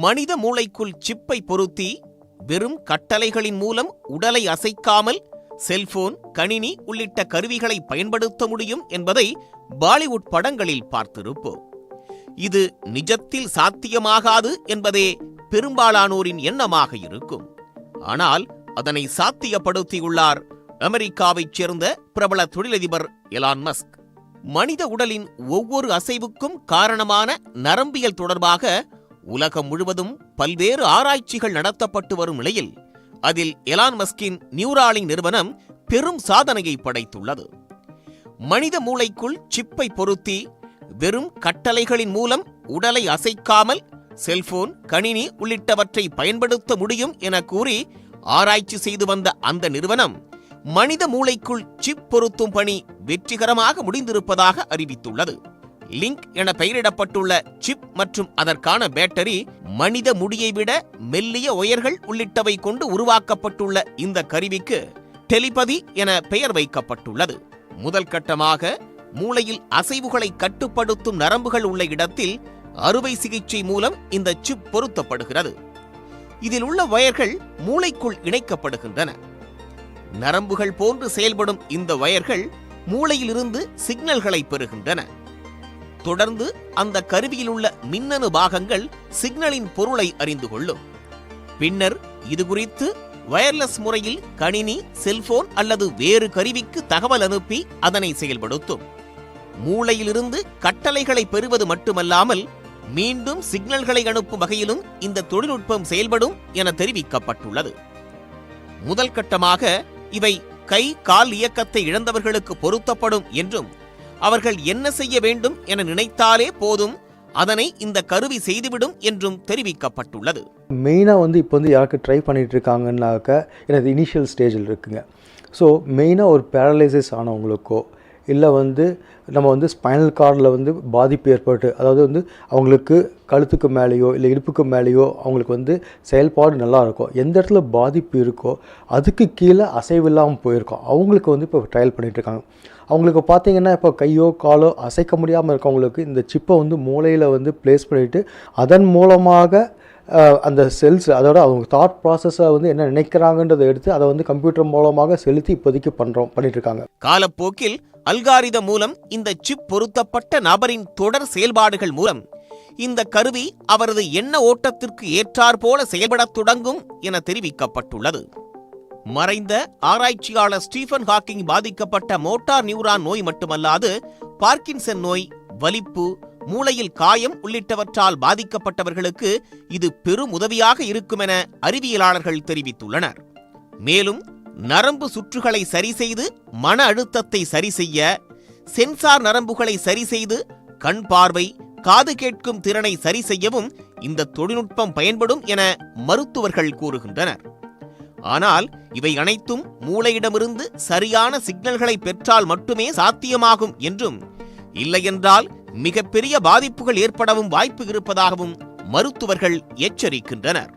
மனித மூளைக்குள் சிப்பை பொருத்தி வெறும் கட்டளைகளின் மூலம் உடலை அசைக்காமல் செல்போன், கணினி உள்ளிட்ட கருவிகளை பயன்படுத்த முடியும் என்பதை பாலிவுட் படங்களில் பார்த்திருப்போம். இது நிஜத்தில் சாத்தியமாகாது என்பதே பெரும்பாலானோரின் எண்ணமாக இருக்கும். ஆனால் அதனை சாத்தியப்படுத்தியுள்ளார் அமெரிக்காவைச் சேர்ந்த பிரபல தொழிலதிபர் எலான் மஸ்க். மனித உடலின் ஒவ்வொரு அசைவுக்கும் காரணமான நரம்பியல் தொடர்பாக உலகம் முழுவதும் பல்வேறு ஆராய்ச்சிகள் நடத்தப்பட்டு வரும் நிலையில் அதில் எலான் மஸ்கின் நியூராலிங்க் நிறுவனம் பெரும் சாதனையை படைத்துள்ளது. மனித மூளைக்குள் சிப்பை பொருத்தி வெறும் கட்டளைகளின் மூலம் உடலை அசைக்காமல் செல்போன், கணினி உள்ளிட்டவற்றை பயன்படுத்த முடியும் என கூறி ஆராய்ச்சி செய்து வந்த அந்த நிறுவனம் மனித மூளைக்குள் சிப் பொருத்தும் பணி வெற்றிகரமாக முடிந்திருப்பதாக அறிவித்துள்ளது. லிங்க் என பெயரிடப்பட்டுள்ள சிப் மற்றும் அதற்கான பேட்டரி மனித முடியை விட மெல்லிய ஒயர்கள் உள்ளிட்டவை கொண்டு உருவாக்கப்பட்டுள்ள இந்த கருவிக்கு டெலிபதி என பெயர் வைக்கப்பட்டுள்ளது. முதல் கட்டமாக மூளையில் அசைவுகளை கட்டுப்படுத்தும் நரம்புகள் உள்ள இடத்தில் அறுவை சிகிச்சை மூலம் இந்த சிப் பொருத்தப்படுகிறது. இதில் உள்ள வயர்கள் மூளைக்குள் இணைக்கப்படுகின்றன. நரம்புகள் போன்று செயல்படும் இந்த வயர்கள் மூளையிலிருந்து சிக்னல்களை பெறுகின்றன. தொடர்ந்து அந்த கருவியில் உள்ள மின்னணு பாகங்கள் சிக்னலின் பொருளை அறிந்து கொள்ளும். பின்னர் இது குறித்து வயர்லெஸ் முறையில் கணினி, செல்போன் அல்லது வேறு கருவிக்கு தகவல் அனுப்பி அதனை செயல்படுத்தும். மூளையிலிருந்து கட்டளைகளை பெறுவது மட்டுமல்லாமல் மீண்டும் சிக்னல்களை அனுப்பும் வகையிலும் இந்த தொழில்நுட்பம் செயல்படும் என தெரிவிக்கப்பட்டுள்ளது. முதல் கட்டமாக இவை கை, கால் இயக்கத்தை இழந்தவர்களுக்கு பொருத்தப்படும் என்றும் அவர்கள் என்ன செய்ய வேண்டும் என நினைத்தாலே போதும் அதனை இந்த கருவி செய்துவிடும் என்றும் தெரிவிக்கப்பட்டுள்ளது. மெயினாக இப்போ யாருக்கு ட்ரை பண்ணிட்டு இருக்காங்கன்னாக்க எனது இனிஷியல் ஸ்டேஜில் இருக்குங்க. ஸோ மெயினாக ஒரு பேரலைசிஸ் ஆனவங்களுக்கோ இல்லை நம்ம ஸ்பைனல் கார்டில் பாதிப்பு ஏற்பட்டு, அதாவது அவங்களுக்கு கழுத்துக்கு மேலேயோ இல்லை இடுப்புக்கு மேலேயோ அவங்களுக்கு செயல்பாடு நல்லா இருக்கும். எந்த இடத்துல பாதிப்பு இருக்கோ அதுக்கு கீழே அசைவில்லாமல் போயிருக்கோம். அவங்களுக்கு இப்போ ட்ரையல் பண்ணிகிட்ருக்காங்க. அவங்களுக்கு பார்த்தீங்கன்னா இப்போ கையோ காலோ அசைக்க முடியாமல் இருக்கவங்களுக்கு இந்த சிப்பை மூளையில் ப்ளேஸ் பண்ணிவிட்டு அதன் மூலமாக அந்த செல்ஸ், அதோட அவங்க தாட் ப்ராசஸை என்ன நினைக்கிறாங்கன்றதை எடுத்து அதை கம்ப்யூட்டர் மூலமாக செலுத்தி இப்போதைக்கு பண்ணிட்டுருக்காங்க. காலப்போக்கில் அல்காரிதம் மூலம் இந்த சிப் பொருத்தப்பட்ட நபரின் தொடர் செயல்பாடுகள் மூலம் இந்த கருவி அவரது எண்ண ஓட்டத்திற்கு ஏற்றாற் போல செயல்படத் தொடங்கும் என தெரிவிக்கப்பட்டுள்ளது. மறைந்த ஆராய்ச்சியாளர் ஸ்டீஃபன் ஹாக்கிங் பாதிக்கப்பட்ட மோட்டார் நியூரான் நோய் மட்டுமல்லாது பார்க்கின்சன் நோய், வலிப்பு, மூளையில் காயம் உள்ளிட்டவற்றால் பாதிக்கப்பட்டவர்களுக்கு இது பெரும் உதவியாக இருக்கும் என அறிவியலாளர்கள் தெரிவித்துள்ளனர். மேலும் நரம்பு சுற்றுகளை சரிசெய்து மன அழுத்தத்தை சரிசெய்ய, சென்சார் நரம்புகளை சரிசெய்து கண் பார்வை, காது கேட்கும் திறனை சரி செய்யவும் இந்த தொழில்நுட்பம் பயன்படும் என மருத்துவர்கள் கூறுகின்றனர். ஆனால் இவை அனைத்தும் மூளையிடமிருந்து சரியான சிக்னல்களை பெற்றால் மட்டுமே சாத்தியமாகும் என்றும், இல்லையென்றால் மிகப்பெரிய பாதிப்புகள் ஏற்படவும் வாய்ப்பு இருப்பதாகவும் மருத்துவர்கள் எச்சரிக்கின்றனர்.